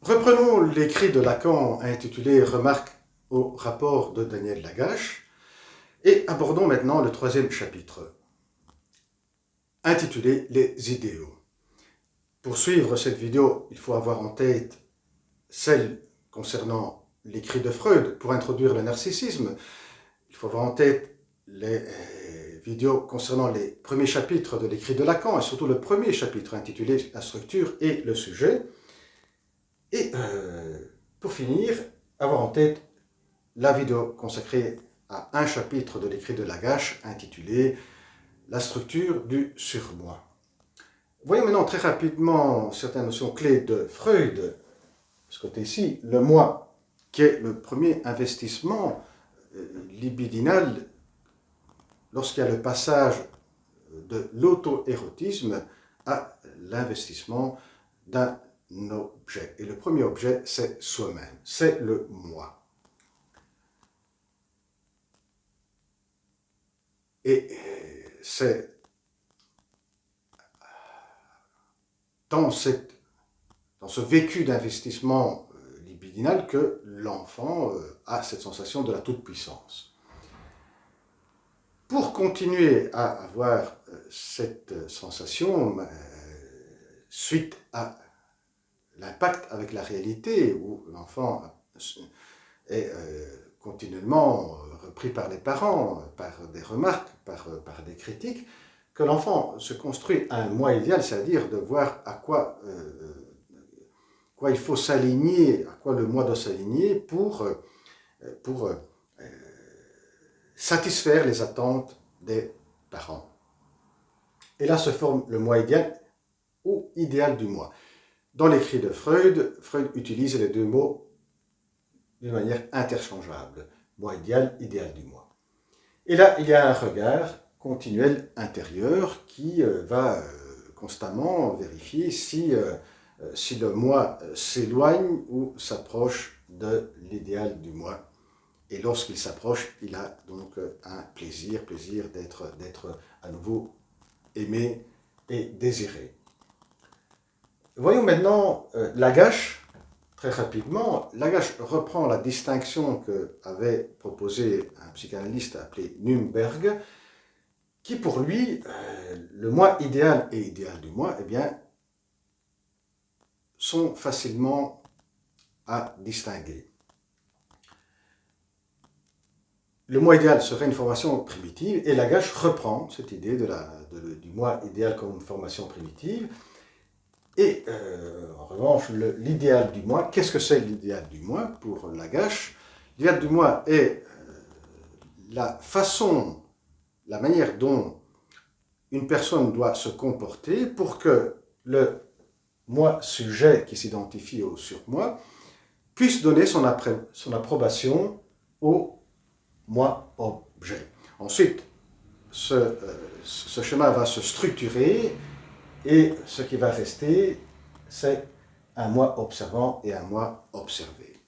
Reprenons l'écrit de Lacan intitulé Remarques au rapport de Daniel Lagache et abordons maintenant le troisième chapitre intitulé Les idéaux. Pour suivre cette vidéo, il faut avoir en tête celle concernant l'écrit de Freud pour introduire le narcissisme. Il faut avoir en tête les vidéos concernant les premiers chapitres de l'écrit de Lacan et surtout le premier chapitre intitulé La structure et le sujet. Et pour finir, avoir en tête la vidéo consacrée à un chapitre de l'écrit de Lagache intitulé La structure du surmoi. Voyons maintenant très rapidement certaines notions clés de Freud. De ce côté-ci, le moi, qui est le premier investissement libidinal lorsqu'il y a le passage de l'auto-érotisme à l'investissement d'un objet. Et le premier objet, c'est soi-même, c'est le moi. Et c'est dans ce vécu d'investissement libidinal que l'enfant a cette sensation de la toute-puissance. Pour continuer à avoir cette sensation, suite à l'impact avec la réalité, où l'enfant est continuellement repris par les parents, par des remarques, par des critiques, que l'enfant se construit un moi idéal, c'est-à-dire de voir à quoi il faut s'aligner, à quoi le moi doit s'aligner pour satisfaire les attentes des parents. Et là se forme le moi idéal ou idéal du moi. Dans l'écrit de Freud, Freud utilise les deux mots d'une manière interchangeable. Moi idéal, idéal du moi. Et là, il y a un regard continuel intérieur qui va constamment vérifier si le moi s'éloigne ou s'approche de l'idéal du moi. Et lorsqu'il s'approche, il a donc un plaisir d'être à nouveau aimé et désiré. Voyons maintenant Lagache, très rapidement. Lagache reprend la distinction qu'avait proposée un psychanalyste appelé Nürnberg, qui pour lui, le moi idéal et idéal du moi, eh bien, sont facilement à distinguer. Le moi idéal serait une formation primitive, et Lagache reprend cette idée du moi idéal comme une formation primitive. Et en revanche, l'idéal du moi, qu'est-ce que c'est l'idéal du moi pour Lagache? L'idéal du moi est la manière dont une personne doit se comporter pour que le moi sujet qui s'identifie au surmoi puisse donner son approbation au moi objet. Ensuite, ce schéma va se structurer et ce qui va rester, c'est un moi observant et un moi observé.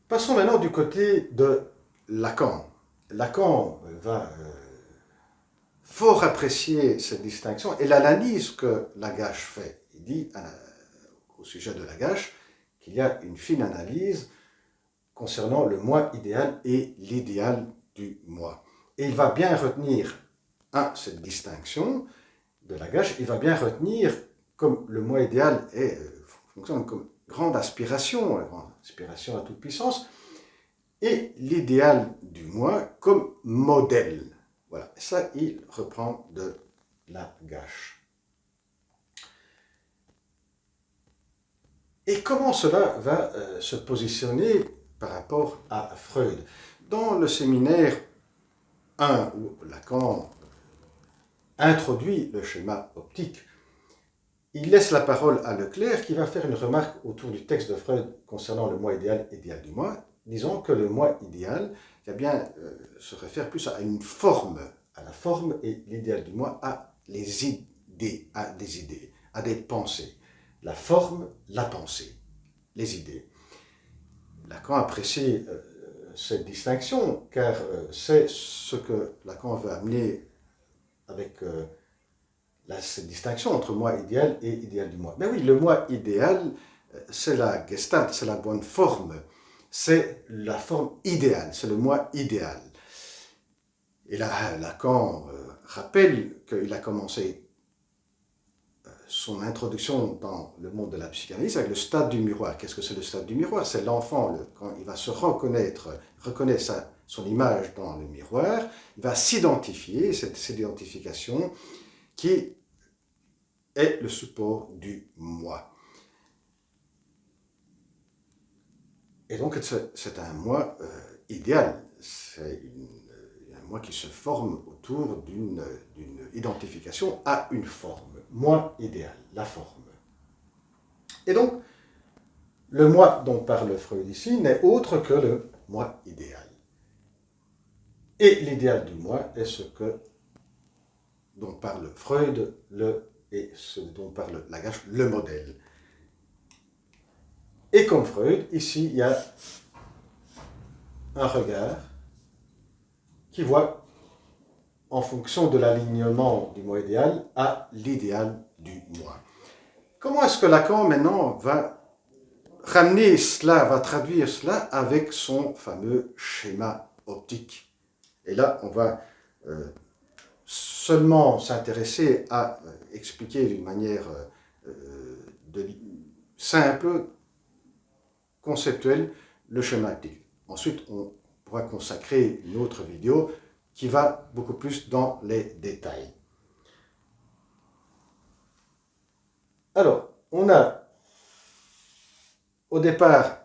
Passons maintenant du côté de Lacan. Lacan va fort apprécier cette distinction et l'analyse que Lagache fait. Il dit au sujet de Lagache qu'il y a une fine analyse concernant le moi idéal et l'idéal du moi. Et il va bien retenir cette distinction de Lagache, il va bien retenir comme le moi idéal fonctionne comme grande aspiration à toute puissance, et l'idéal du moi comme modèle. Voilà, ça il reprend de Lagache. Et comment cela va se positionner par rapport à Freud? Dans le séminaire 1, où Lacan introduit le schéma optique, il laisse la parole à Leclerc qui va faire une remarque autour du texte de Freud concernant le moi idéal du moi, disant que le moi idéal se réfère plus à une forme, à la forme, et l'idéal du moi à des idées, à des pensées. La forme, la pensée, les idées. Lacan apprécie cette distinction car c'est ce que Lacan veut amener avec cette distinction entre moi idéal et idéal du moi. Mais oui, le moi idéal c'est la Gestalt, c'est la bonne forme, c'est la forme idéale, c'est le moi idéal. Et là, Lacan rappelle qu'il a commencé son introduction dans le monde de la psychanalyse avec le stade du miroir. Qu'est-ce que c'est le stade du miroir? C'est l'enfant, quand il va se reconnaître son image dans le miroir, il va s'identifier, cette identification qui est le support du moi. Et donc c'est un moi idéal, c'est un moi qui se forme autour d'une identification à une forme, moi idéal, la forme. Et donc, le moi dont parle Freud ici n'est autre que le moi idéal. Et l'idéal du moi est ce dont parle Freud et ce dont parle Lagache, le modèle. Et comme Freud, ici, il y a un regard qui voit en fonction de l'alignement du moi idéal à l'idéal du moi. Comment est-ce que Lacan, maintenant, va ramener cela, va traduire cela avec son fameux schéma optique? Et là, on va seulement s'intéresser à expliquer d'une manière simple, conceptuelle, le schéma optique. Ensuite, on pourra consacrer une autre vidéo qui va beaucoup plus dans les détails. Alors, on a au départ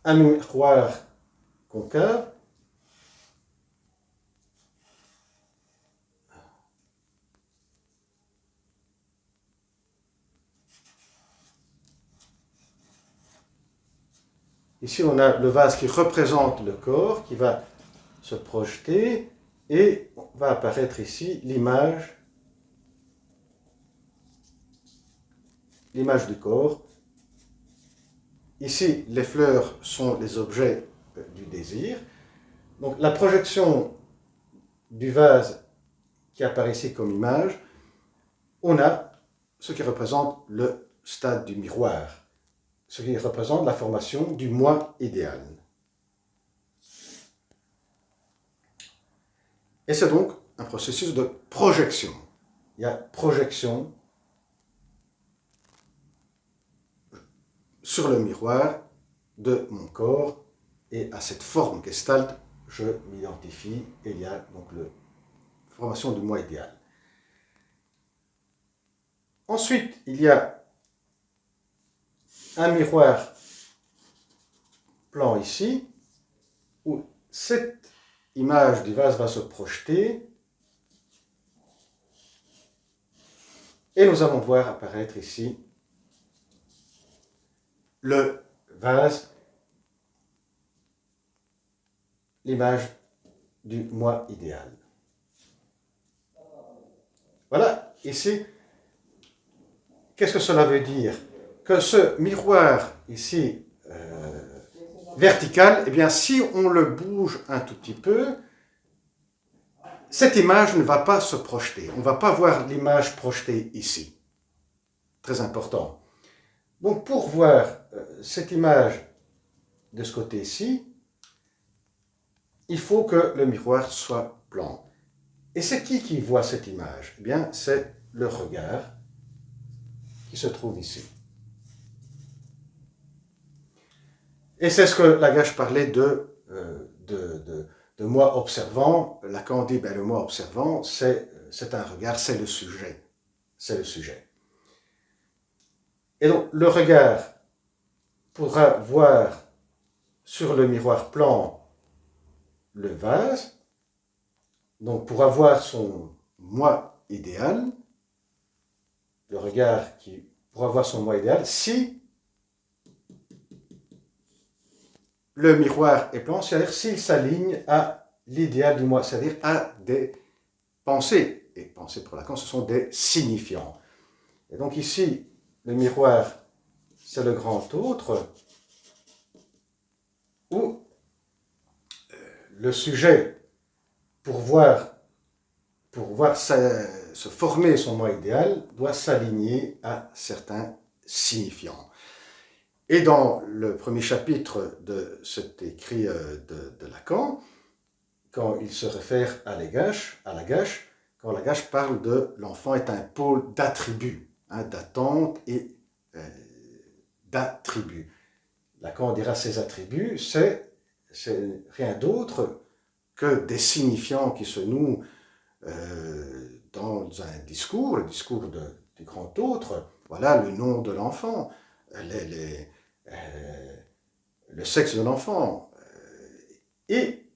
un miroir concave ici on a le vase qui représente le corps qui va se projeter et va apparaître ici l'image du corps. Ici, les fleurs sont les objets du désir. Donc la projection du vase qui apparaît ici comme image, on a ce qui représente le stade du miroir, ce qui représente la formation du moi idéal. Et c'est donc un processus de projection. Il y a projection sur le miroir de mon corps et à cette forme gestalt, je m'identifie et il y a donc la formation du moi idéal. Ensuite, il y a un miroir plan ici où cette image du vase va se projeter et nous allons voir apparaître ici le vase, l'image du moi idéal. Voilà, ici, qu'est-ce que cela veut dire? Que ce miroir ici, vertical, eh bien, si on le bouge un tout petit peu, cette image ne va pas se projeter. On ne va pas voir l'image projetée ici. Très important. Donc, pour voir cette image de ce côté-ci, il faut que le miroir soit plan. Et c'est qui voit cette image? Eh bien, c'est le regard qui se trouve ici. Et c'est ce que Lagache parlait de moi observant. Lacan dit, ben, le moi observant, c'est un regard, c'est le sujet. C'est le sujet. Et donc, le regard pourra voir sur le miroir plan le vase, donc pour avoir son moi idéal, le regard qui pourra avoir son moi idéal, si le miroir est plan, c'est-à-dire s'il s'aligne à l'idéal du moi, c'est-à-dire à des pensées. Et pensées pour Lacan, ce sont des signifiants. Et donc ici, le miroir, c'est le grand autre, où le sujet, pour voir se former son moi idéal doit s'aligner à certains signifiants. Et dans le premier chapitre de cet écrit de Lacan, quand il se réfère à Lagache, quand Lagache parle de l'enfant est un pôle d'attributs, d'attente et d'attributs. Lacan dira ces attributs, c'est rien d'autre que des signifiants qui se nouent dans un discours, le discours du grand autre. Voilà le nom de l'enfant, le sexe de l'enfant. Et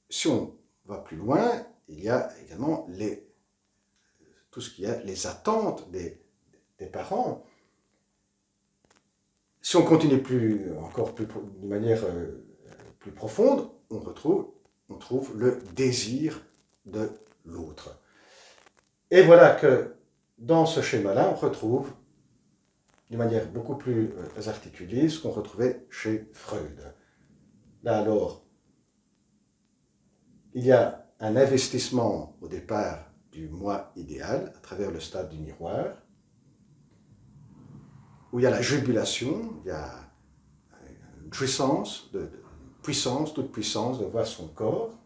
si on va plus loin, il y a également tout ce qui est les attentes des parents. Si on continue de manière plus profonde, on trouve le désir de l'autre. Et voilà que dans ce schéma-là, on retrouve d'une manière beaucoup plus articulée ce qu'on retrouvait chez Freud. Là alors, il y a un investissement au départ du moi idéal à travers le stade du miroir, où il y a la jubilation, il y a une puissance, toute puissance de voir son corps.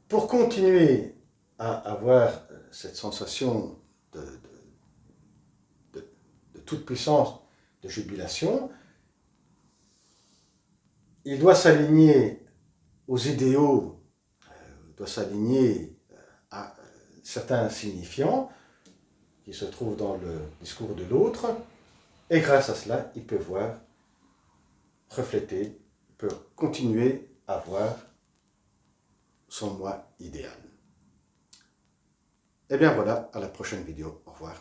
Pour continuer à avoir cette sensation de toute puissance, de jubilation, il doit s'aligner aux idéaux, doit s'aligner à certains signifiants qui se trouvent dans le discours de l'autre, et grâce à cela, il peut voir, refléter, il peut continuer à voir son moi idéal. Et bien voilà, à la prochaine vidéo. Au revoir.